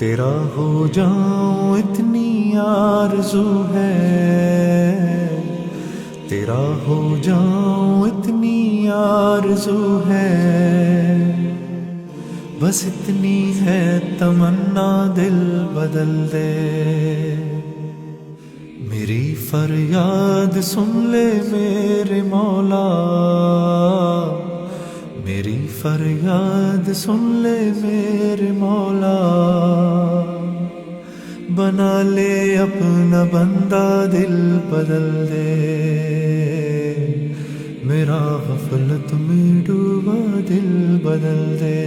तेरा हो जाऊं इतनी आरज़ू है, तेरा हो जाऊं इतनी आरज़ू है। बस इतनी है तमन्ना, दिल बदल दे। मेरी फरियाद सुन ले मेरे मौला, मेरी फरियाद सुन ले मेरे मौला। बना ले अपना बंदा, दिल बदल दे। मेरा गफलत में डूबा दिल बदल दे।